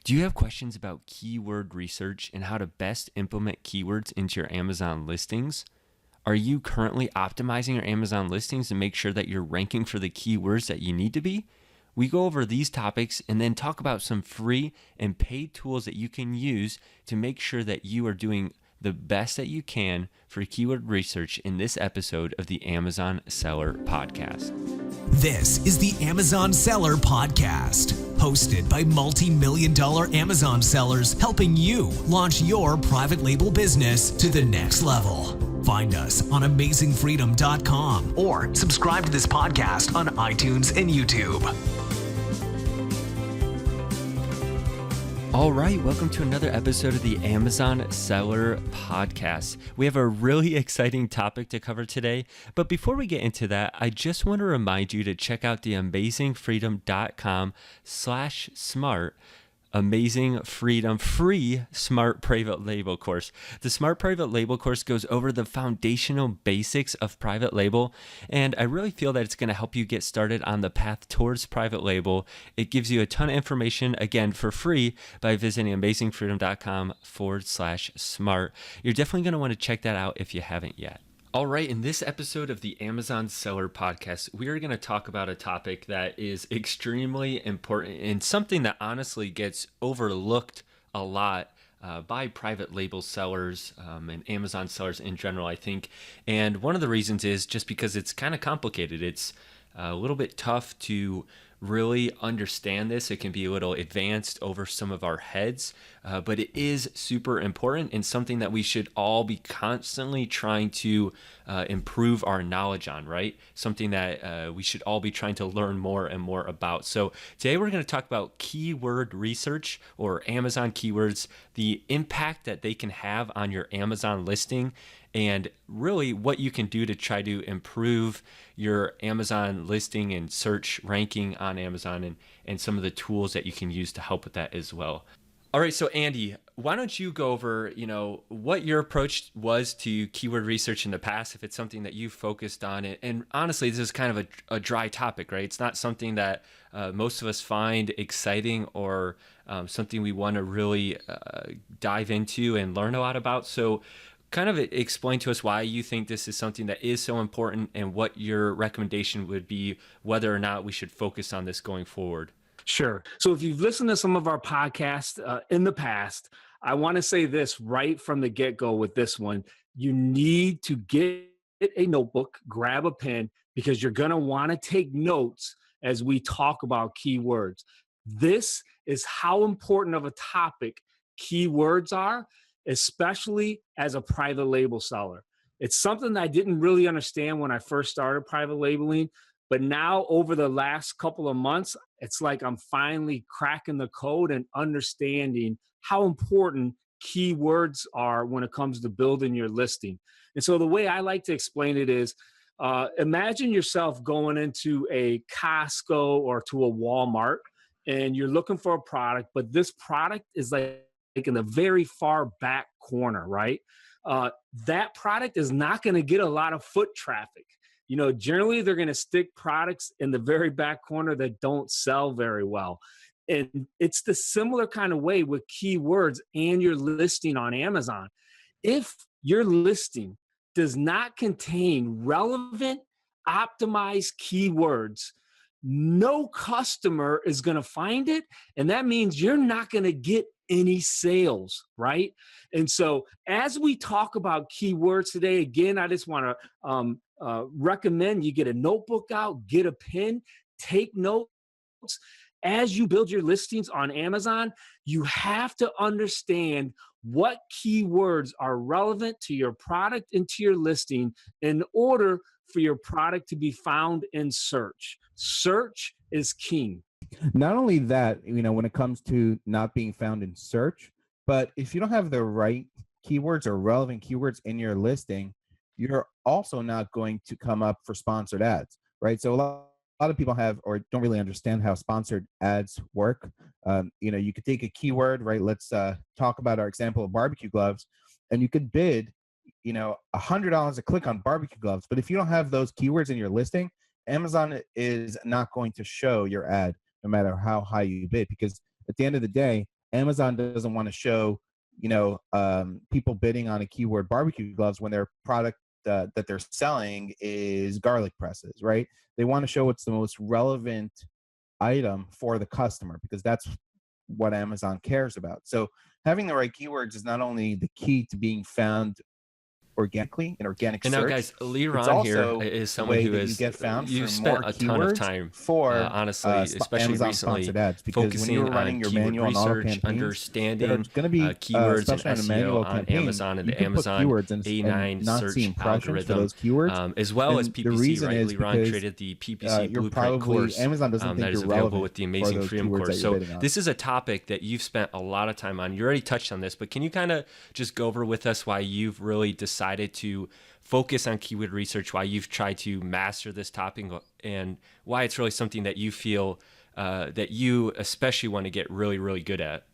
Do you have questions about keyword research and how to best implement keywords into your Amazon listings? Are you currently optimizing your Amazon listings to make sure that you're ranking for the keywords that you need to be? We go over these topics and then talk about some free and paid tools that you can use to make sure that you are doing the best that you can for keyword research in this episode of the Amazon Seller Podcast. This is the Amazon Seller Podcast, hosted by multi-million-dollar Amazon sellers helping you launch your private label business to the next level. Find us on amazingfreedom.com or subscribe to this podcast on iTunes and YouTube. All right, welcome to another episode of the Amazon Seller Podcast. We have a really exciting topic to cover today, but before we get into that, I just want to remind you to check out the amazingfreedom.com/smart. Amazing Freedom free Smart Private Label course. The Smart Private Label course goes over the foundational basics of private label, and I really feel that it's going to help you get started on the path towards private label. It gives you a ton of information, again, for free by visiting amazingfreedom.com/smart. You're definitely going to want to check that out if you haven't yet. All right, in this episode of the Amazon Seller Podcast, we are going to talk about a topic that is extremely important and something that honestly gets overlooked a lot by private label sellers and Amazon sellers in general, I think. And one of the reasons is just because it's kind of complicated. It's a little bit tough to really understand this. It can be a little advanced over some of our heads, but it is super important and something that we should all be constantly trying to improve our knowledge on, right? Something that we should all be trying to learn more and more about. So today we're going to talk about keyword research or Amazon keywords, the impact that they can have on your Amazon listing, and really what you can do to try to improve your Amazon listing and search ranking on Amazon, and some of the tools that you can use to help with that as well. All right, so Andy, why don't you go over, what your approach was to keyword research in the past, if it's something that you focused on it. And honestly, this is kind of a dry topic, right? It's not something that most of us find exciting or something we want to really dive into and learn a lot about. So kind of explain to us why you think this is something that is so important and what your recommendation would be, whether or not we should focus on this going forward. Sure. So if you've listened to some of our podcasts in the past, I want to say this right from the get-go with this one. You need to get a notebook, grab a pen, because you're going to want to take notes as we talk about keywords. This is how important of a topic keywords are, especially as a private label seller. It's something that I didn't really understand when I first started private labeling, but now over the last couple of months, it's like I'm finally cracking the code and understanding how important keywords are when it comes to building your listing. And so the way I like to explain it is, imagine yourself going into a Costco or to a Walmart, and you're looking for a product, but this product is like in the very far back corner, right? That product is not going to get a lot of foot traffic. Generally they're going to stick products in the very back corner that don't sell very well. And it's the similar kind of way with keywords and your listing on Amazon. If your listing does not contain relevant, optimized keywords, no customer is going to find it. And that means you're not going to get any sales, right? And so as we talk about keywords today, again, I just want to recommend you get a notebook out, get a pen, take notes. As you build your listings on Amazon, you have to understand what keywords are relevant to your product and to your listing in order for your product to be found in search. Search is king. Not only that, when it comes to not being found in search, but if you don't have the right keywords or relevant keywords in your listing, you're also not going to come up for sponsored ads, right? So a lot of people have or don't really understand how sponsored ads work. You could take a keyword, right? Let's talk about our example of barbecue gloves, and you could bid, $100 a click on barbecue gloves. But if you don't have those keywords in your listing, Amazon is not going to show your ad no matter how high you bid, because at the end of the day, Amazon doesn't want to show, people bidding on a keyword barbecue gloves when their product that they're selling is garlic presses, right? They want to show what's the most relevant item for the customer, because that's what Amazon cares about. So having the right keywords is not only the key to being found organically in organic And now, search, guys, it's Liran here also is the someone way who that you is, get found you've for spent more a ton of keywords time, for honestly, especially Amazon recently, sponsored ads. Because when focusing you're on running your keyword manual and auto research, campaigns, there are understanding going to be, keywords and especially on a SEO manual on campaign, Amazon and you the can put Amazon keywords and A9 not see search impressions for algorithm, those keywords. as well as And the PPC, reason right? is Liran because created the PPC you're Blueprint probably, course Amazon doesn't think that is you're available relevant with the for Amazing those Freedom keywords that course. you're So bidding on. this is a topic that you've spent a lot of time on. You already touched on this, but can you kind of just go over with us why you've really decided to focus on keyword research, why you've tried to master this topic, and why it's really something that you feel that you especially want to get really, really good at?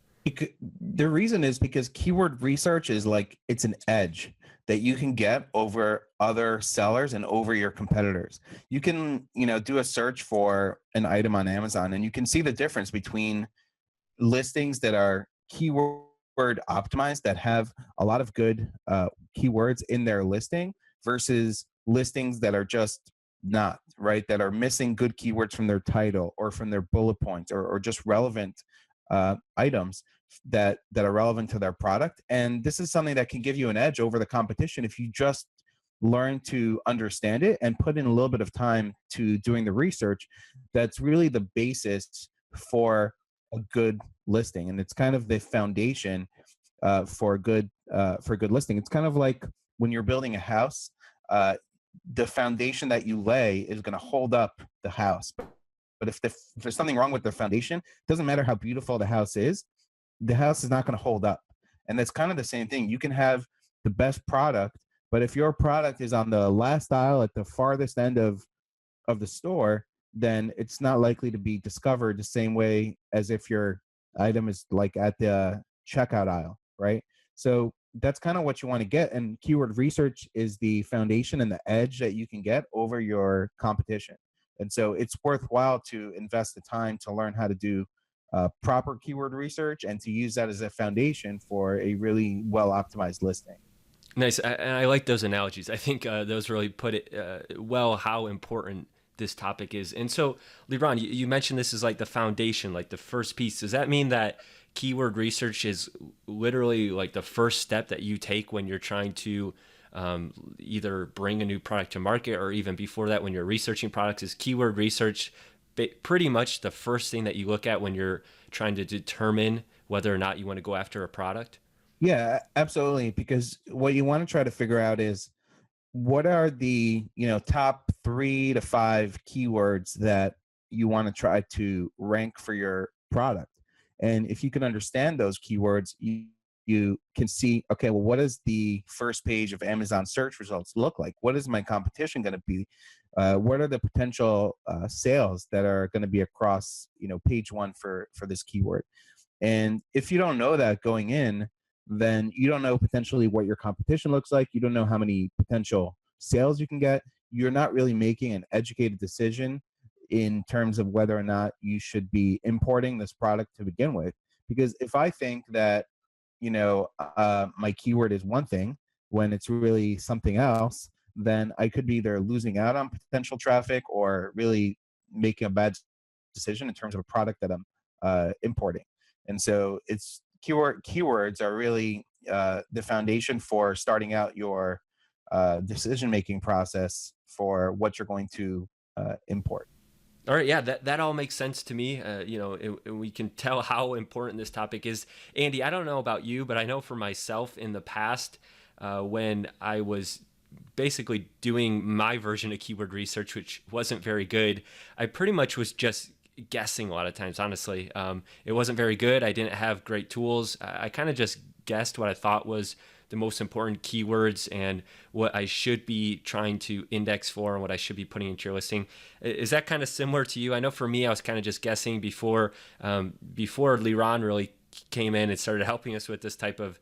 The reason is because keyword research is like, it's an edge that you can get over other sellers and over your competitors. You can, do a search for an item on Amazon, and you can see the difference between listings that are keyword optimized, that have a lot of good keywords in their listing, versus listings that are just not, right, that are missing good keywords from their title or from their bullet points, or just relevant items that are relevant to their product. And this is something that can give you an edge over the competition if you just learn to understand it and put in a little bit of time to doing the research. That's really the basis for a good listing, and it's kind of the foundation for a good listing. It's kind of like when you're building a house. The foundation that you lay is going to hold up the house. But if there's something wrong with the foundation, it doesn't matter how beautiful the house is not going to hold up. And that's kind of the same thing. You can have the best product, but if your product is on the last aisle at the farthest end of the store, then it's not likely to be discovered the same way as if your item is like at the checkout aisle, right? So that's kind of what you want to get. And keyword research is the foundation and the edge that you can get over your competition. And so it's worthwhile to invest the time to learn how to do proper keyword research and to use that as a foundation for a really well optimized listing. Nice. And I like those analogies. I think those really put it well, how important this topic is. And so, Liran, you mentioned this is like the foundation, like the first piece. Does that mean that keyword research is literally like the first step that you take when you're trying to either bring a new product to market, or even before that when you're researching products? Is keyword research pretty much the first thing that you look at when you're trying to determine whether or not you want to go after a product? Yeah, absolutely. Because what you want to try to figure out is, what are the top 3 to 5 keywords that you want to try to rank for your product. And if you can understand those keywords, you can see, okay, well, what does the first page of Amazon search results look like? What is my competition going to be? What are the potential sales that are going to be across page 1 for this keyword? And if you don't know that going in, then you don't know potentially what your competition looks like. You don't know how many potential sales you can get. You're not really making an educated decision in terms of whether or not you should be importing this product to begin with. Because if I think that my keyword is one thing when it's really something else, then I could be either losing out on potential traffic or really making a bad decision in terms of a product that I'm importing. And so it's keywords are really the foundation for starting out your decision-making process for what you're going to import. All right, yeah, that all makes sense to me. We can tell how important this topic is. Andy, I don't know about you, but I know for myself in the past, when I was basically doing my version of keyword research, which wasn't very good, I pretty much was just guessing a lot of times, honestly. It wasn't very good. I didn't have great tools. I kind of just guessed what I thought was the most important keywords and what I should be trying to index for and what I should be putting into your listing. Is that kind of similar to you? I know for me, I was kind of just guessing before Liran really came in and started helping us with this type of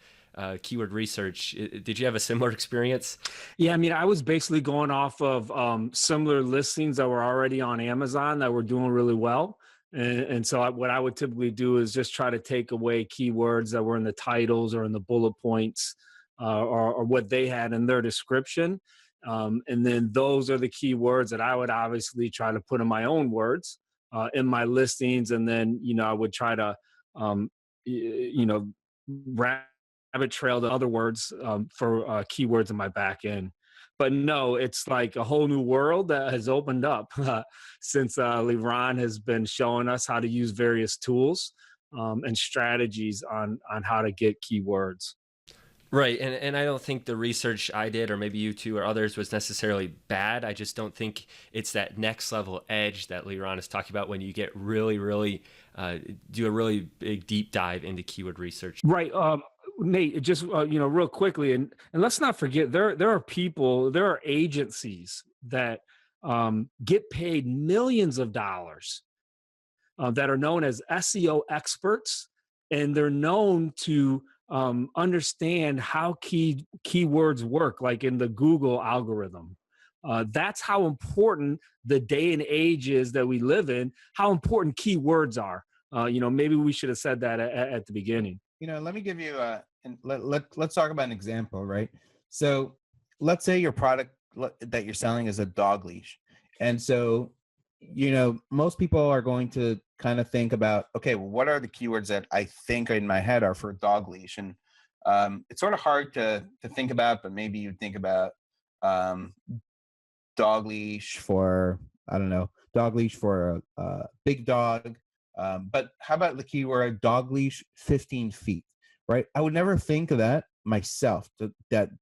keyword research. Did you have a similar experience? Yeah, I mean, I was basically going off of similar listings that were already on Amazon that were doing really well. And so what I would typically do is just try to take away keywords that were in the titles or in the bullet points, or what they had in their description. And then those are the keywords that I would obviously try to put in my own words in my listings. And then, I would try to, um, rabbit trail the other words for keywords in my back end. But no, it's like a whole new world that has opened up since LeRon has been showing us how to use various tools and strategies on how to get keywords. Right. And I don't think the research I did, or maybe you two or others, was necessarily bad. I just don't think it's that next level edge that Leron is talking about when you get really, really do a really big deep dive into keyword research. Right. Nate, just real quickly, and let's not forget there are people, there are agencies that get paid millions of dollars that are known as SEO experts, and they're known to understand how keywords work, like in the Google algorithm. That's how important the day and age is that we live in. How important keywords are. Maybe we should have said that at the beginning. Let me give you let's talk about an example, right? So let's say your product that you're selling is a dog leash. And so, most people are going to kind of think about, okay, well, what are the keywords that I think in my head are for dog leash? And it's sort of hard to think about, but maybe you think about dog leash for, I don't know, dog leash for a big dog. But how about the keyword dog leash 15 feet, right? I would never think of that myself,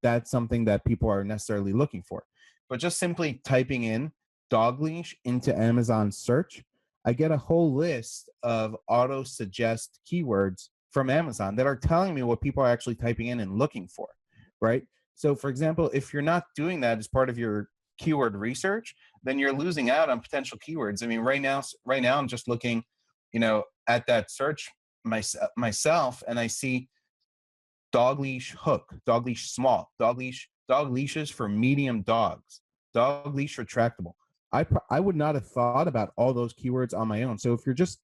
that's something that people are necessarily looking for. But just simply typing in dog leash into Amazon search, I get a whole list of auto suggest keywords from Amazon that are telling me what people are actually typing in and looking for, right? So for example, if you're not doing that as part of your keyword research, then you're losing out on potential keywords. I mean, right now I'm just looking, at that search myself, and I see dog leash hook, dog leash small, dog leashes for medium dogs, dog leash retractable. I would not have thought about all those keywords on my own. So if you're just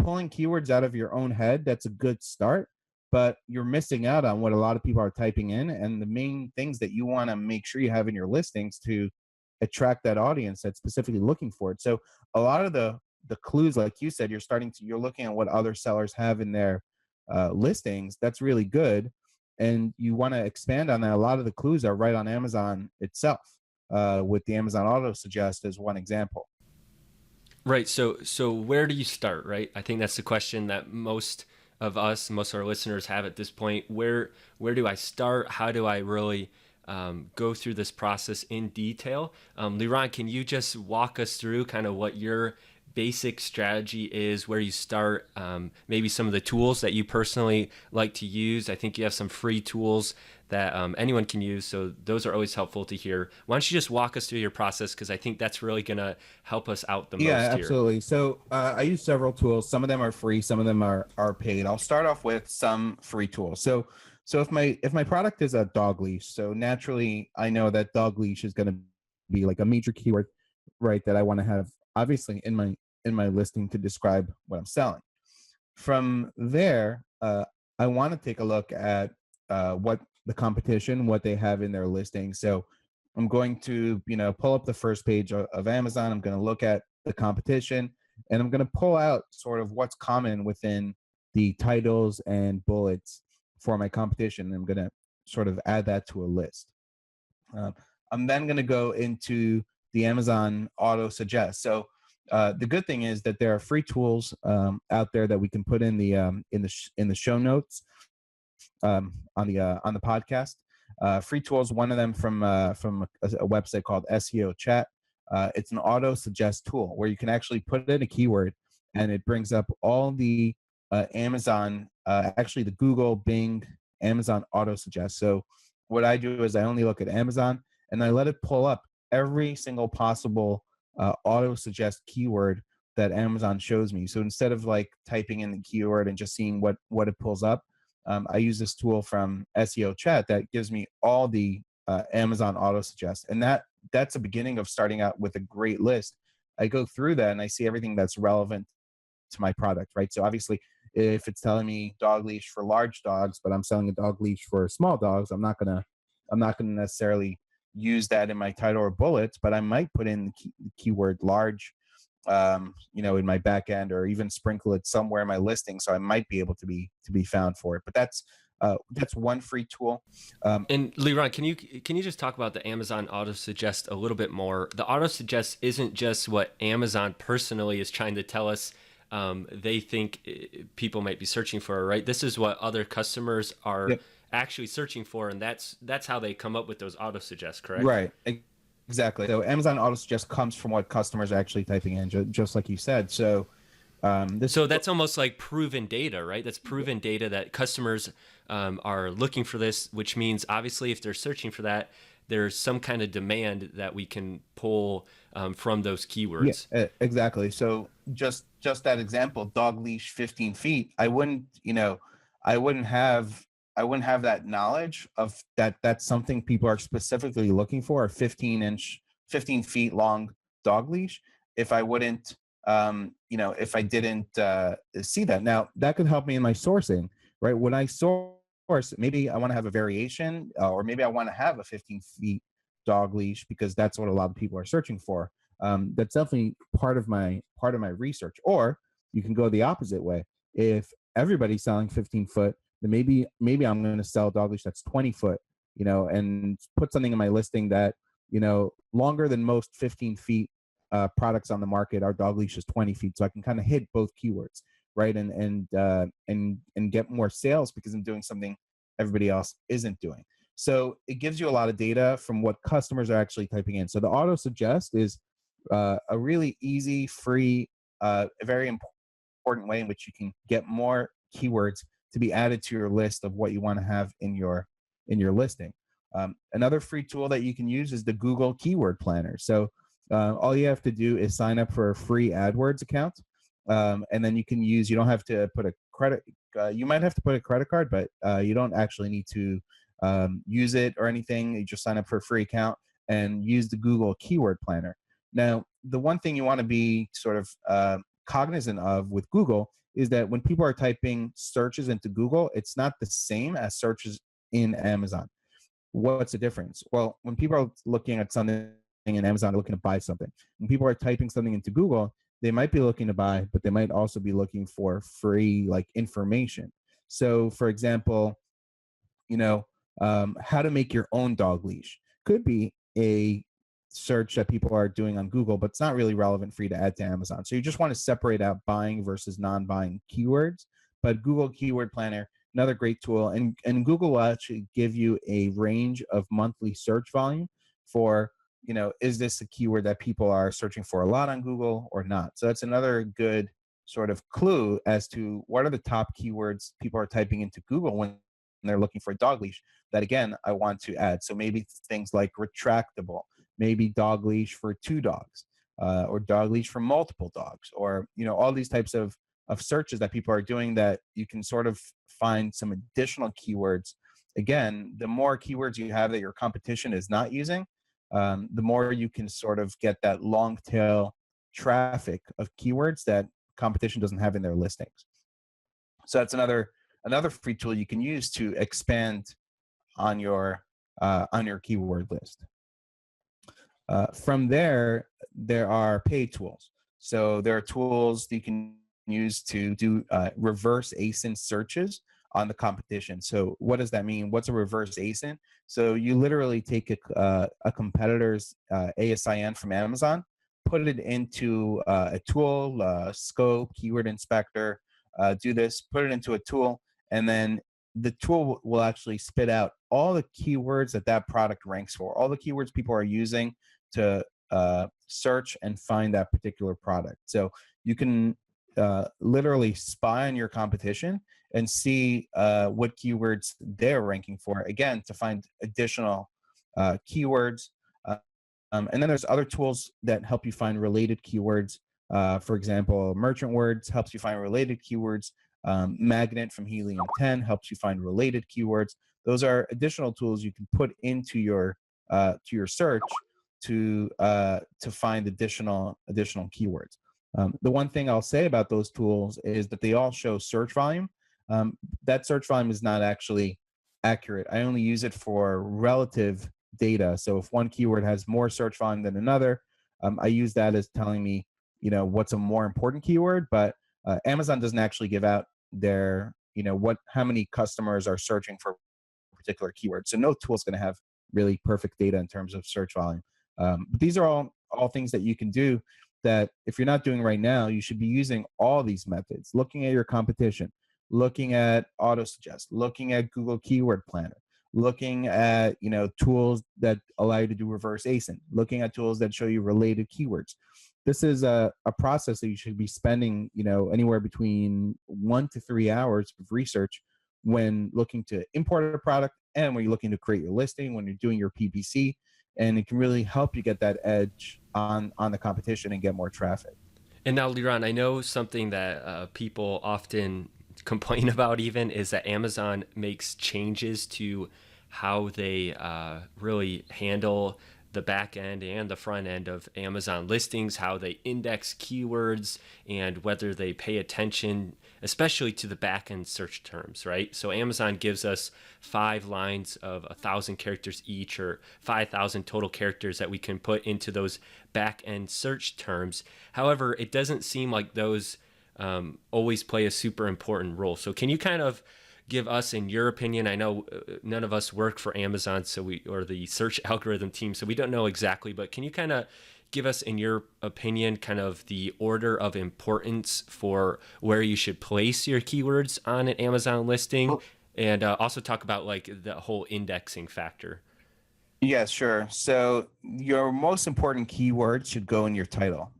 pulling keywords out of your own head, that's a good start, but you're missing out on what a lot of people are typing in, and the main things that you want to make sure you have in your listings to attract that audience that's specifically looking for it. So a lot of the clues, like you said, you're looking at what other sellers have in their listings. That's really good, and you want to expand on that. A lot of the clues are right on Amazon itself, with the Amazon Auto Suggest as one example. Right. So where do you start, right? I think that's the question that most of our listeners have at this point. Where do I start? How do I really go through this process in detail? Liron, can you just walk us through kind of what your basic strategy is, where you start, maybe some of the tools that you personally like to use? I think you have some free tools that anyone can use, so those are always helpful to hear. Why don't you just walk us through your process, because I think that's really going to help us out the most here. Yeah, absolutely. So I use several tools. Some of them are free, some of them are paid. I'll start off with some free tools. So if my product is a dog leash, so naturally I know that dog leash is going to be like a major keyword, right, that I want to have obviously in my listing to describe what I'm selling. From there, I want to take a look at what the competition, what they have in their listing. So I'm going to, pull up the first page of Amazon. I'm going to look at the competition, and I'm going to pull out sort of what's common within the titles and bullets for my competition. I'm going to sort of add that to a list. I'm then going to go into the Amazon Auto Suggest. So the good thing is that there are free tools out there that we can put in the show notes on the podcast. Free tools. One of them from a website called SEO Chat. It's an auto suggest tool where you can actually put in a keyword, and it brings up all the Amazon, actually the Google, Bing, Amazon auto suggest. So what I do is I only look at Amazon, and I let it pull up every single possible auto suggest keyword that Amazon shows me. So instead of like typing in the keyword and just seeing what it pulls up, I use this tool from SEO Chat that gives me all the Amazon auto suggest, and that's the beginning of starting out with a great list. I go through that and I see everything that's relevant to my product, right? So obviously, if it's telling me dog leash for large dogs, but I'm selling a dog leash for small dogs, I'm not gonna necessarily use that in my title or bullets, but I might put in the keyword large, in my back end, or even sprinkle it somewhere in my listing, so I might be able to be found for it. But that's one free tool. And Leron, can you just talk about the Amazon auto suggest a little bit more? The auto suggest isn't just what Amazon personally is trying to tell us they think people might be searching for, right? This is what other customers are Yep. actually searching for, and that's how they come up with those auto suggests, correct? Right. Exactly. So Amazon auto suggest comes from what customers are actually typing in, just like you said. So this So that's almost like proven data, right? That's proven data that customers are looking for this, which means obviously if they're searching for that, there's some kind of demand that we can pull from those Yeah, keywords. exactly. So just that example, dog leash 15 feet. I wouldn't have that knowledge of that. That's something people are specifically looking for, a 15 feet long dog leash. If I wouldn't, if I didn't see that. Now that could help me in my sourcing, right? When I source, maybe I want to have a variation, or maybe I want to have a 15 feet dog leash because that's what a lot of people are searching for. That's definitely part of my research. Or you can go the opposite way. If everybody's selling 15 foot, then maybe I'm going to sell a dog leash that's 20 foot, and put something in my listing that, longer than most 15 feet products on the market. Our dog leash is 20 feet, so I can kind of hit both keywords, right? And get more sales because I'm doing something everybody else isn't doing. So it gives you a lot of data from what customers are actually typing in. So the auto suggest is a really easy, free, very important way in which you can get more keywords to be added to your list of what you want to have in your listing. Another free tool that you can use is the Google Keyword Planner. So all you have to do is sign up for a free AdWords account, and then you don't have to put a credit. You might have to put a credit card, but you don't actually need to use it or anything. You just sign up for a free account and use the Google Keyword Planner. Now, the one thing you want to be sort of cognizant of with Google is that when people are typing searches into Google, it's not the same as searches in Amazon. What's the difference? Well, when people are looking at something in Amazon, they're looking to buy something. When people are typing something into Google, they might be looking to buy, but they might also be looking for free information. So, for example, how to make your own dog leash could be a search that people are doing on Google, but it's not really relevant for you to add to Amazon. So you just want to separate out buying versus non-buying keywords. But Google Keyword Planner, another great tool, and Google will actually give you a range of monthly search volume for, is this a keyword that people are searching for a lot on Google or not? So that's another good sort of clue as to what are the top keywords people are typing into Google when they're looking for a dog leash that, again, I want to add. So maybe things like retractable, maybe dog leash for 2 dogs, or dog leash for multiple dogs, or all these types of searches that people are doing that you can sort of find some additional keywords. Again, the more keywords you have that your competition is not using, the more you can sort of get that long tail traffic of keywords that competition doesn't have in their listings. So that's another free tool you can use to expand on your keyword list. From there are paid tools. So there are tools that you can use to do reverse ASIN searches on the competition. So what does that mean? What's a reverse ASIN? So you literally take a competitor's ASIN from Amazon, put it into a tool, Scope, Keyword Inspector, do this, put it into a tool, and then the tool will actually spit out all the keywords that product ranks for, all the keywords people are using to search and find that particular product. So you can literally spy on your competition and see what keywords they're ranking for, again, to find additional keywords. And then there's other tools that help you find related keywords. For example, Merchant Words helps you find related keywords. Magnet from Helium 10 helps you find related keywords. Those are additional tools you can put into your search to find additional keywords. The one thing I'll say about those tools is that they all show search volume. That search volume is not actually accurate. I only use it for relative data. So if one keyword has more search volume than another, I use that as telling me, what's a more important keyword. But Amazon doesn't actually give out their, how many customers are searching for a particular keyword. So no tool is going to have really perfect data in terms of search volume. But these are all things that you can do that if you're not doing right now, you should be using all these methods, looking at your competition, looking at AutoSuggest, looking at Google Keyword Planner, looking at tools that allow you to do reverse ASIN, looking at tools that show you related keywords. This is a process that you should be spending anywhere between 1 to 3 hours of research when looking to import a product and when you're looking to create your listing, when you're doing your PPC, and it can really help you get that edge on the competition and get more traffic. And now, Liran, I know something that people often complain about even is that Amazon makes changes to how they really handle the back end and the front end of Amazon listings, how they index keywords, and whether they pay attention, especially to the back end search terms, right? So Amazon gives us 5 lines of 1,000 characters each, or 5,000 total characters that we can put into those back end search terms. However, it doesn't seem like those always play a super important role. So can you kind of give us, in your opinion, I know none of us work for Amazon, or the search algorithm team, so we don't know exactly, but can you kind of give us, in your opinion, kind of the order of importance for where you should place your keywords on an Amazon listing, and also talk about like the whole indexing factor? Yes, sure. So your most important keywords should go in your title.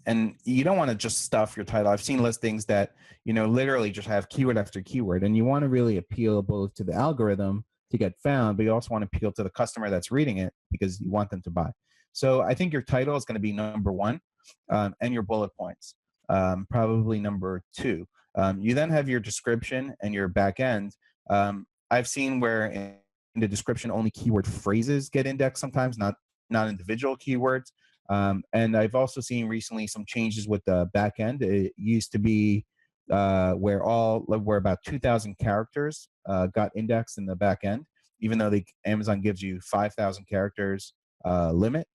And you don't want to just stuff your title. I've seen listings that, literally just have keyword after keyword, and you want to really appeal both to the algorithm to get found, but you also want to appeal to the customer that's reading it because you want them to buy. So I think your title is going to be number one, and your bullet points, probably number two. You then have your description and your back end. I've seen where in the description only keyword phrases get indexed sometimes, not individual keywords. And I've also seen recently some changes with the back end. It used to be where about 2,000 characters got indexed in the back end, even though Amazon gives you 5,000 characters limit.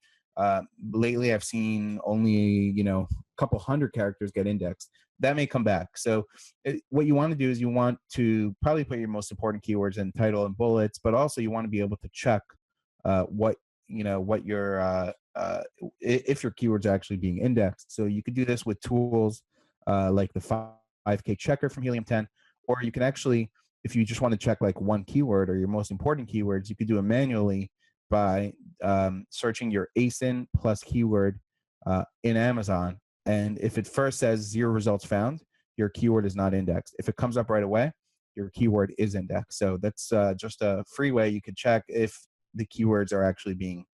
Lately, I've seen only a couple hundred characters get indexed. That may come back. So what you want to do is you want to probably put your most important keywords in title and bullets, but also you want to be able to check what your if your keywords are actually being indexed. So you could do this with tools like the 5K checker from Helium 10, or you can actually, if you just want to check like one keyword or your most important keywords, you could do it manually by searching your ASIN plus keyword in Amazon. And if it first says 0 results found, your keyword is not indexed. If it comes up right away, your keyword is indexed. So that's just a free way you could check if the keywords are actually being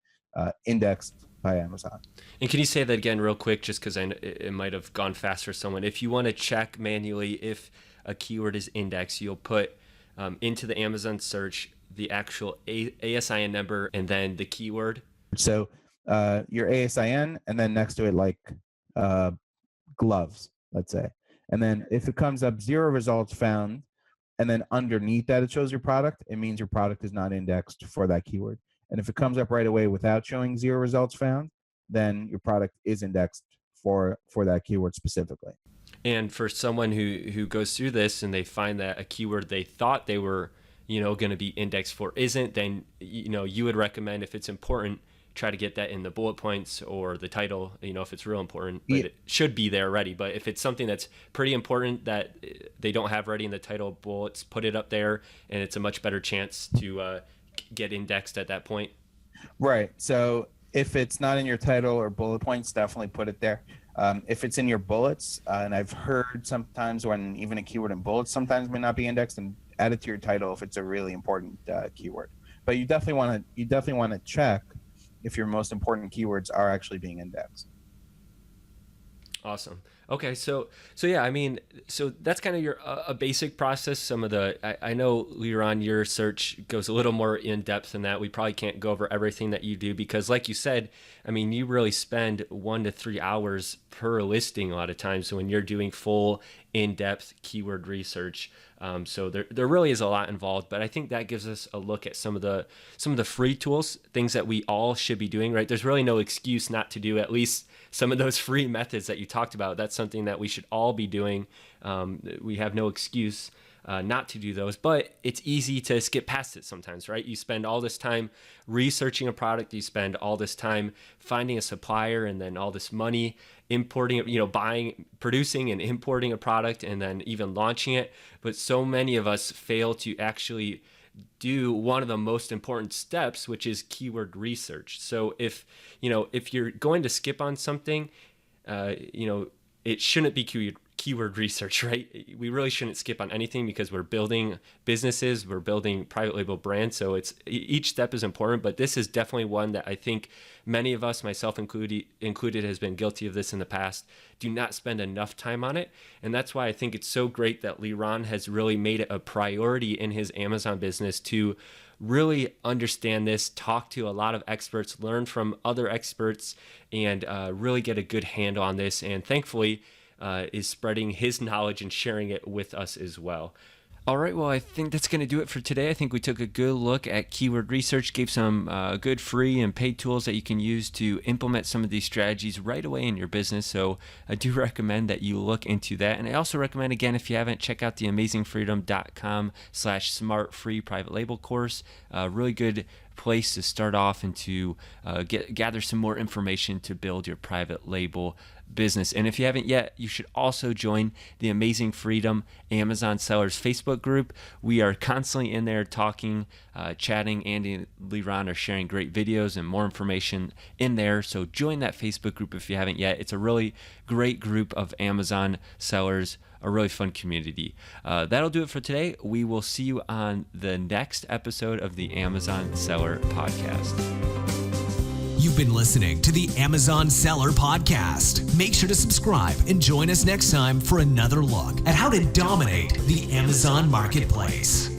indexed by Amazon. And can you say that again real quick, just because it might have gone fast for someone? If you want to check manually if a keyword is indexed, you'll put into the Amazon search the actual ASIN number and then the keyword. So your ASIN, and then next to it like gloves, let's say. And then if it comes up 0 results found, and then underneath that it shows your product, it means your product is not indexed for that keyword. And if it comes up right away without showing 0 results found, then your product is indexed for that keyword specifically. And for someone who goes through this and they find that a keyword they thought they were going to be indexed for isn't, then you would recommend, if it's important, try to get that in the bullet points or the title, if it's real important, but it should be there ready. But if it's something that's pretty important that they don't have ready in the title bullets, put it up there, and it's a much better chance to get indexed at that point. Right. So if it's not in your title or bullet points, definitely put it there. If it's in your bullets, and I've heard sometimes when even a keyword in bullets sometimes may not be indexed, and add it to your title if it's a really important keyword. But you definitely want to check if your most important keywords are actually being indexed. Awesome. Okay, so yeah, I mean, so that's kind of your a basic process. Some of the I know later on your search goes a little more in depth than that. We probably can't go over everything that you do because, like you said, I mean, you really spend 1 to 3 hours per listing a lot of times. So when you're doing full in depth keyword research, so there really is a lot involved. But I think that gives us a look at some of the free tools, things that we all should be doing. Right? There's really no excuse not to do at least some of those free methods that you talked about. That's something that we should all be doing. We have no excuse not to do those, but it's easy to skip past it sometimes, right? You spend all this time researching a product, you spend all this time finding a supplier, and then all this money importing, buying, producing and importing a product, and then even launching it. But so many of us fail to actually do one of the most important steps, which is keyword research. So if you're going to skip on something, it shouldn't be keyword research, right? We really shouldn't skip on anything because we're building businesses, we're building private label brands. So each step is important, but this is definitely one that I think many of us, myself included, has been guilty of this in the past, do not spend enough time on it. And that's why I think it's so great that Liran has really made it a priority in his Amazon business to really understand this, talk to a lot of experts, learn from other experts, and really get a good handle on this. And thankfully, is spreading his knowledge and sharing it with us as well. All right, well, I think that's going to do it for today. I think we took a good look at keyword research, gave some good free and paid tools that you can use to implement some of these strategies right away in your business. So I do recommend that you look into that. And I also recommend, again, if you haven't, check out the amazingfreedom.com/smart free private label course. Really good place to start off and to gather some more information to build your private label business. And if you haven't yet, you should also join the Amazing Freedom Amazon Sellers Facebook group. We are constantly in there talking, chatting. Andy and Liran are sharing great videos and more information in there. So join that Facebook group if you haven't yet. It's a really great group of Amazon sellers, a really fun community. That'll do it for today. We will see you on the next episode of the Amazon Seller Podcast. You've been listening to the Amazon Seller Podcast. Make sure to subscribe and join us next time for another look at how to dominate the Amazon marketplace.